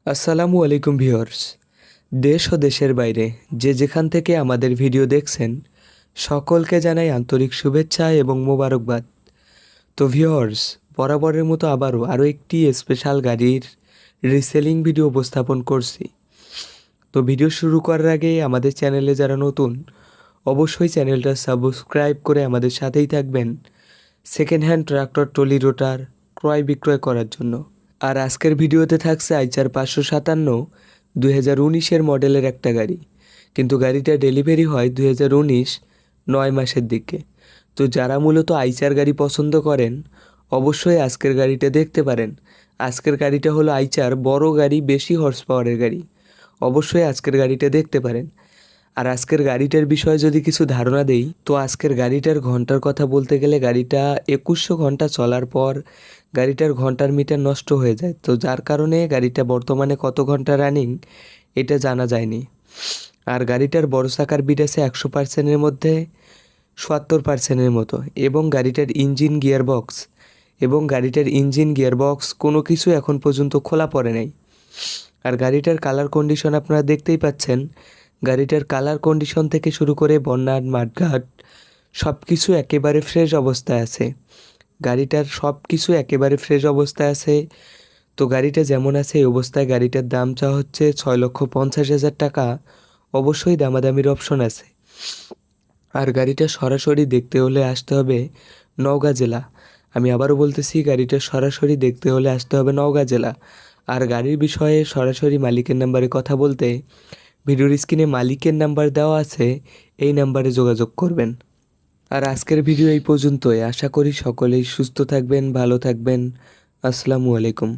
আসসালামু আলাইকুম ভিউয়ার্স। দেশ ও দেশের বাইরে যে যেখান থেকে আমাদের ভিডিও দেখছেন সকলকে জানাই আন্তরিক শুভেচ্ছা এবং মোবারকবাদ। তো ভিউয়ার্স, বরাবরের মতো আরও একটি স্পেশাল গাড়ির রিসেলিং ভিডিও উপস্থাপন করছি। তো ভিডিও শুরু করার আগে আমাদের চ্যানেলে যারা নতুন অবশ্যই চ্যানেলটা সাবস্ক্রাইব করে আমাদের সাথেই থাকবেন সেকেন্ড হ্যান্ড ট্রাক্টর ট্রলি রোটার ক্রয় বিক্রয় করার জন্য। আর আজকের ভিডিওতে থাকছে আইচার 557 2019-এর মডেলের একটা গাড়ি, কিন্তু গাড়িটা ডেলিভারি হয় 2019 9 মাসের দিকে। তো যারা মূলত আইচার গাড়ি পছন্দ করেন অবশ্যই আজকের গাড়িটা দেখতে পারেন। আজকের গাড়িটা হলো আইচার বড় গাড়ি, বেশি হর্স পাওয়ারের গাড়ি। অবশ্যই আজকের গাড়িটা দেখতে পারেন। আর আজকের গাড়িটার বিষয়ে যদি কিছু ধারণা দেই, তো আজকের গাড়িটার ঘন্টার কথা বলতে গেলে গাড়িটা 2100 ঘন্টা চলার পর গাড়িটার ঘন্টার মিটার নষ্ট হয়ে যায়। তো যার কারণে গাড়িটা বর্তমানে কত ঘন্টা রানিং এটা জানা যায়নি। আর গাড়িটার বড় চাকার বিট আছে 100%-এর মধ্যে 70%-এর মতো, এবং গাড়িটার ইঞ্জিন গিয়ারবক্স কোনো কিছু এখন পর্যন্ত খোলা পড়ে নাই। আর গাড়িটার কালার কন্ডিশন আপনারা দেখতেই পাচ্ছেন। গাড়িটার কালার কন্ডিশন থেকে শুরু করে বন্যার মাঠঘাট সব কিছু একেবারে ফ্রেশ অবস্থায় আছে। গাড়িটার সব কিছু একেবারে ফ্রেশ অবস্থায় আছে। তো গাড়িটা যেমন আছে এই অবস্থায় গাড়িটার দাম চাওয়া হচ্ছে 6,50,000 টাকা। অবশ্যই দামাদামির অপশন আছে। আর গাড়িটা সরাসরি দেখতে হলে আসতে হবে নওগাঁ জেলা। আমি আবারও বলতেছি, গাড়িটা সরাসরি দেখতে হলে আসতে হবে নওগাঁ জেলা। আর গাড়ির বিষয়ে সরাসরি মালিকের নাম্বারে কথা বলতে ভিডিওর স্ক্রিনে মালিকের নাম্বার দেওয়া আছে, এই নাম্বারে যোগাযোগ করবেন। আর আজকের ভিডিও এই পর্যন্তই। আশা করি সকলেই সুস্থ থাকবেন, ভালো থাকবেন। আসসালামু আলাইকুম।